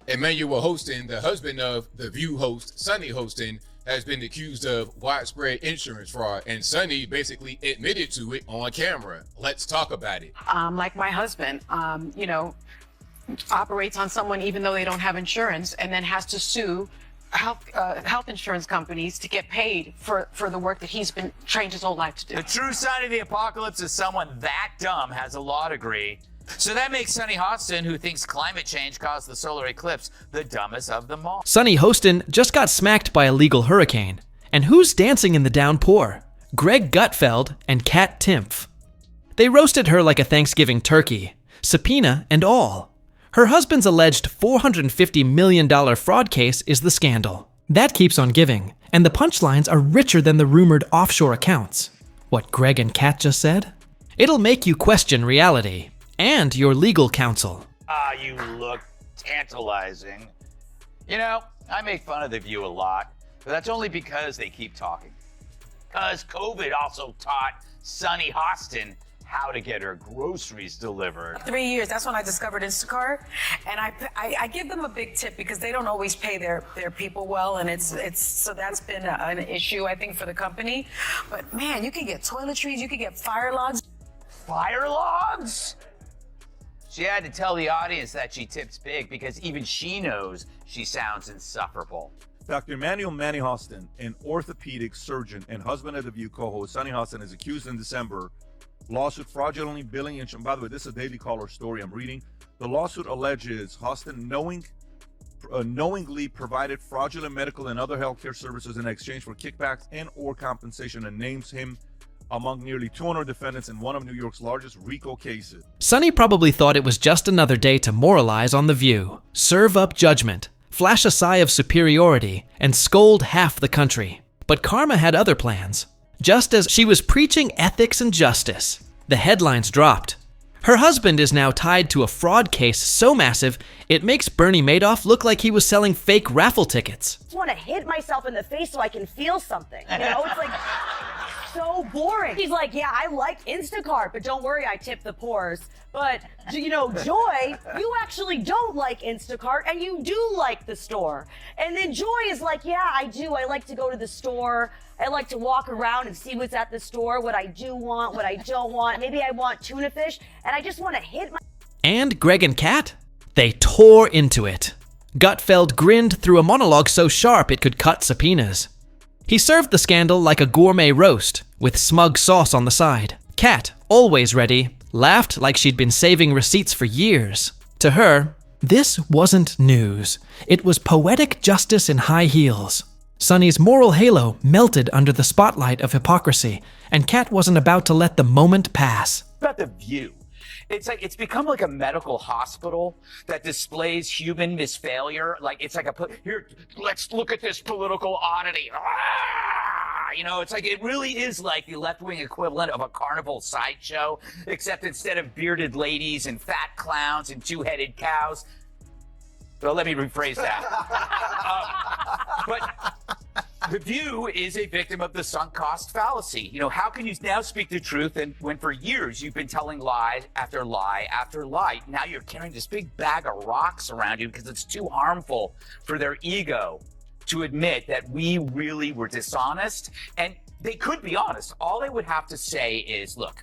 Emmanuel Hostin, the husband of The View host Sunny Hostin, has been accused of widespread insurance fraud, and Sunny basically admitted to it on camera. Let's talk about it. Like my husband, operates on someone even though they don't have insurance, and then has to sue health insurance companies to get paid for the work that he's been trained his whole life to do. The true sign of the apocalypse is someone that dumb has a law degree. So that makes Sunny Hostin, who thinks climate change caused the solar eclipse, the dumbest of them all. Sunny Hostin just got smacked by a legal hurricane. And who's dancing in the downpour? Gutfeld and Kat Timpf. They roasted her like a Thanksgiving turkey, subpoena and all. Her husband's alleged $450 million fraud case is the scandal. That keeps on giving, and the punchlines are richer than the rumored offshore accounts. What Greg and Kat just said? It'll make you question reality and your legal counsel. You look tantalizing. You know, I make fun of The View a lot, but that's only because they keep talking. Because COVID also taught Sunny Hostin how to get her groceries delivered. 3 years, that's when I discovered Instacart, and I give them a big tip because they don't always pay their people well, and it's so that's been an issue, I think, for the company. But man, you can get toiletries, you can get fire logs. Fire logs? She had to tell the audience that she tips big because even she knows she sounds insufferable. Dr. Emmanuel Hostin, an orthopedic surgeon and husband of The View co-host Sunny Hostin, is accused in December lawsuit fraudulently billing insurance. By the way, this is a Daily Caller story I'm reading. The lawsuit alleges Hostin knowingly provided fraudulent medical and other healthcare services in exchange for kickbacks and or compensation, and names him among nearly 200 defendants in one of New York's largest RICO cases. Sunny probably thought it was just another day to moralize on The View, serve up judgment, flash a sigh of superiority, and scold half the country. But karma had other plans. Just as she was preaching ethics and justice, the headlines dropped. Her husband is now tied to a fraud case so massive, it makes Bernie Madoff look like he was selling fake raffle tickets. I just want to hit myself in the face so I can feel something. You know, it's like so boring. He's like, yeah, I like Instacart, but don't worry, I tip the poors. But, you know, Joy, you actually don't like Instacart, and you do like the store. And then Joy is like, yeah, I do. I like to go to the store. I like to walk around and see what's at the store, what I do want, what I don't want. Maybe I want tuna fish, and I just want to hit my... And Greg and Kat? They tore into it. Gutfeld grinned through a monologue so sharp it could cut subpoenas. He served the scandal like a gourmet roast, with smug sauce on the side. Kat, always ready, laughed like she'd been saving receipts for years. To her, this wasn't news. It was poetic justice in high heels. Sunny's moral halo melted under the spotlight of hypocrisy, and Kat wasn't about to let the moment pass. About The View. It's like, it's become like a medical hospital that displays human misfailure. Like, it's like here, let's look at this political oddity. You know, it's like, it really is like the left-wing equivalent of a carnival sideshow, except instead of bearded ladies and fat clowns and two-headed cows. So let me rephrase that. But The View is a victim of the sunk cost fallacy. You know, how can you now speak the truth when for years you've been telling lie after lie after lie? Now you're carrying this big bag of rocks around you because it's too harmful for their ego to admit that we really were dishonest. And they could be honest. All they would have to say is, look,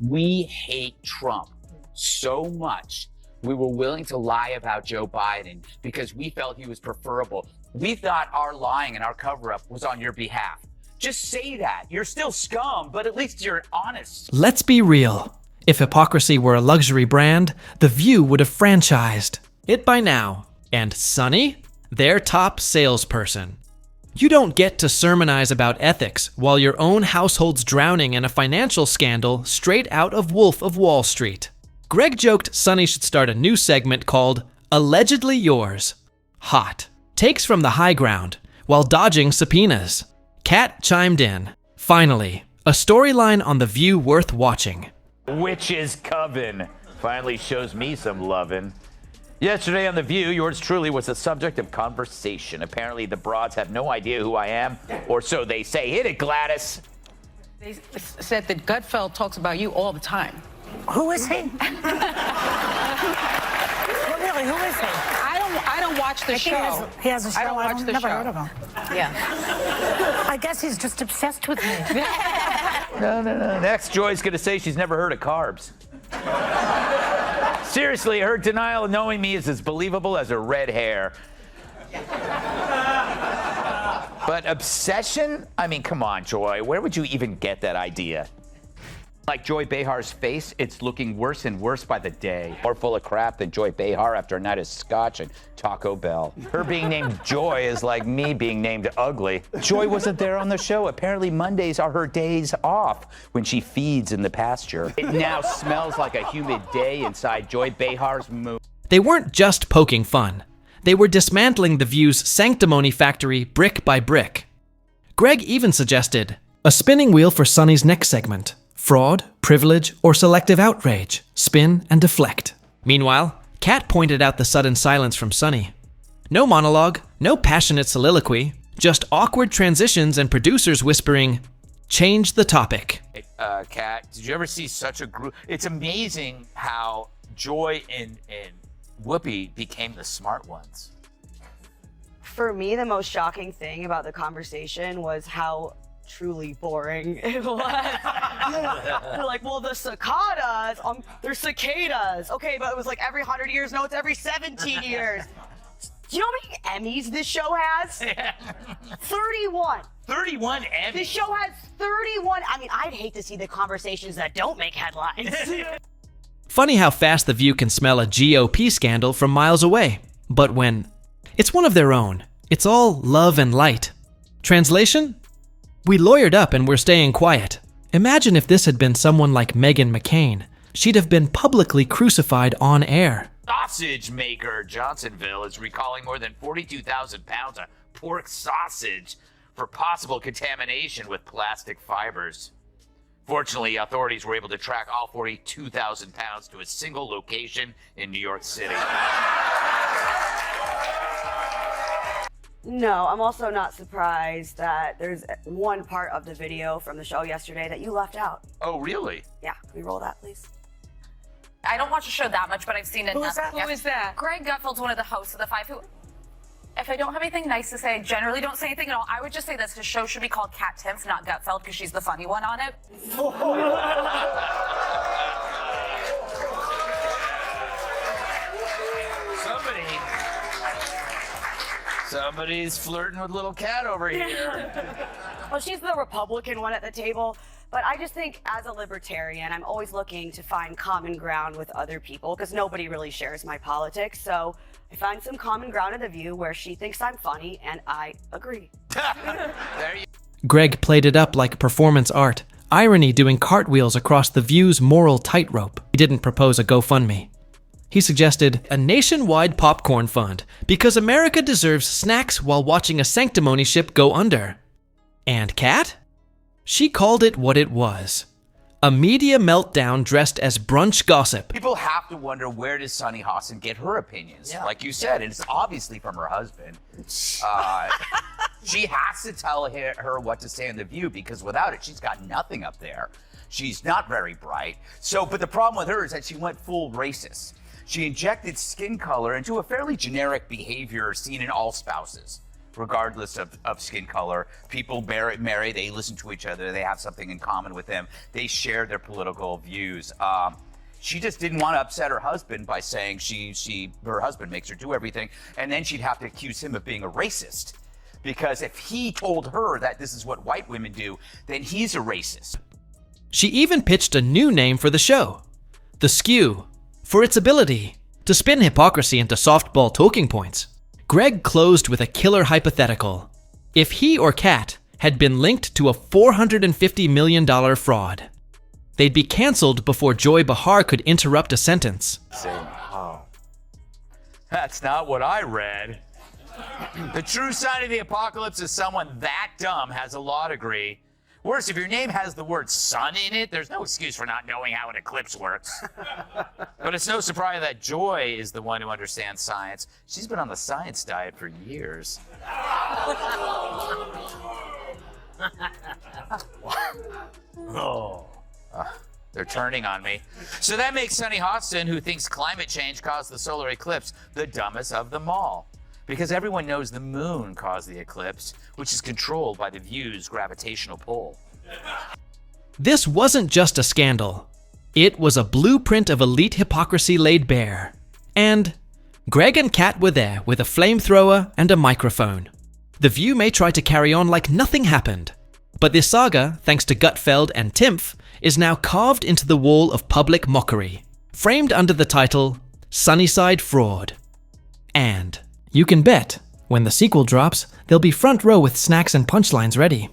we hate Trump so much. We were willing to lie about Joe Biden because we felt he was preferable. We thought our lying and our cover-up was on your behalf. Just say that. You're still scum, but at least you're honest. Let's be real. If hypocrisy were a luxury brand, The View would have franchised it by now. And Sunny? Their top salesperson. You don't get to sermonize about ethics while your own household's drowning in a financial scandal straight out of Wolf of Wall Street. Greg joked Sunny should start a new segment called Allegedly Yours. Hot. Takes from the high ground while dodging subpoenas. Kat chimed in. Finally, a storyline on The View worth watching. Witch's Coven finally shows me some lovin'. Yesterday on The View, yours truly was the subject of conversation. Apparently the broads have no idea who I am, or so they say. Hit it, Gladys. They said that Gutfeld talks about you all the time. Who is he? Well, really, who is he? I don't watch the show. He has a show. I don't watch the never show. heard of him. Yeah. I guess he's just obsessed with me. No. Next, Joy's going to say she's never heard of carbs. Seriously, her denial of knowing me is as believable as her red hair. But obsession? I mean, come on, Joy. Where would you even get that idea? Like Joy Behar's face, it's looking worse and worse by the day. More full of crap than Joy Behar after a night of scotch and Taco Bell. Her being named Joy is like me being named ugly. Joy wasn't there on the show. Apparently Mondays are her days off when she feeds in the pasture. It now smells like a humid day inside Joy Behar's moon. They weren't just poking fun. They were dismantling The View's sanctimony factory brick by brick. Greg even suggested a spinning wheel for Sunny's next segment. Fraud, privilege, or selective outrage. Spin and deflect. Meanwhile, Kat pointed out the sudden silence from Sunny. No monologue, no passionate soliloquy, just awkward transitions and producers whispering, "Change the topic." Kat, did you ever see such a group? It's amazing how Joy and Whoopi became the smart ones. For me, the most shocking thing about the conversation was how truly boring it was. They're like, well, the cicadas, they're cicadas. Okay, but it was like every 100 years. No, it's every 17 years. Do you know how many Emmys this show has? 31. 31 Emmys? This show has 31. I mean, I'd hate to see the conversations that don't make headlines. Funny how fast The View can smell a GOP scandal from miles away. But when it's one of their own, it's all love and light. Translation? We lawyered up and we're staying quiet. Imagine if this had been someone like Meghan McCain. She'd have been publicly crucified on air. Sausage maker Johnsonville is recalling more than 42,000 pounds of pork sausage for possible contamination with plastic fibers. Fortunately, authorities were able to track all 42,000 pounds to a single location in New York City. No, I'm also not surprised that there's one part of the video from the show yesterday that you left out. Oh, really? Yeah, can we roll that, please? I don't watch the show that much, but I've seen it. Who is that? Who is that? Greg Gutfeld's one of the hosts of The Five, who, if I don't have anything nice to say, I generally don't say anything at all. I would just say that his show should be called Kat Timpf, not Gutfeld, because she's the funny one on it. Somebody's flirting with little Kat over here. Well, she's the Republican one at the table, but I just think as a libertarian, I'm always looking to find common ground with other people because nobody really shares my politics. So I find some common ground in The View where she thinks I'm funny and I agree. There you Greg played it up like performance art, irony doing cartwheels across The View's moral tightrope. He didn't propose a GoFundMe. He suggested a nationwide popcorn fund because America deserves snacks while watching a sanctimony ship go under. And Kat? She called it what it was. A media meltdown dressed as brunch gossip. People have to wonder, where does Sunny Hostin get her opinions? Yeah. Like you said, it's obviously from her husband. She has to tell her what to say in The View because without it, she's got nothing up there. She's not very bright. But the problem with her is that she went full racist. She injected skin color into a fairly generic behavior seen in all spouses, regardless of skin color. People marry, they listen to each other, they have something in common with them, they share their political views. She just didn't want to upset her husband by saying her husband makes her do everything, and then she'd have to accuse him of being a racist. Because if he told her that this is what white women do, then he's a racist. She even pitched a new name for the show, The Skew, for its ability to spin hypocrisy into softball talking points. Greg closed with a killer hypothetical. If he or Kat had been linked to a $450 million fraud, they'd be canceled before Joy Behar could interrupt a sentence. Oh, that's not what I read. The true sign of the apocalypse is someone that dumb has a law degree. Worse, if your name has the word sun in it, there's no excuse for not knowing how an eclipse works. But it's no surprise that Joy is the one who understands science. She's been on the science diet for years. They're turning on me. So that makes Sunny Hostin, who thinks climate change caused the solar eclipse, the dumbest of them all. because everyone knows the moon caused the eclipse, which is controlled by the View's gravitational pull. This wasn't just a scandal. It was a blueprint of elite hypocrisy laid bare. And Greg and Kat were there with a flamethrower and a microphone. The View may try to carry on like nothing happened, but this saga, thanks to Gutfeld and Timpf, is now carved into the wall of public mockery, framed under the title Sunnyside Fraud. And you can bet, when the sequel drops, there'll be front row with snacks and punchlines ready.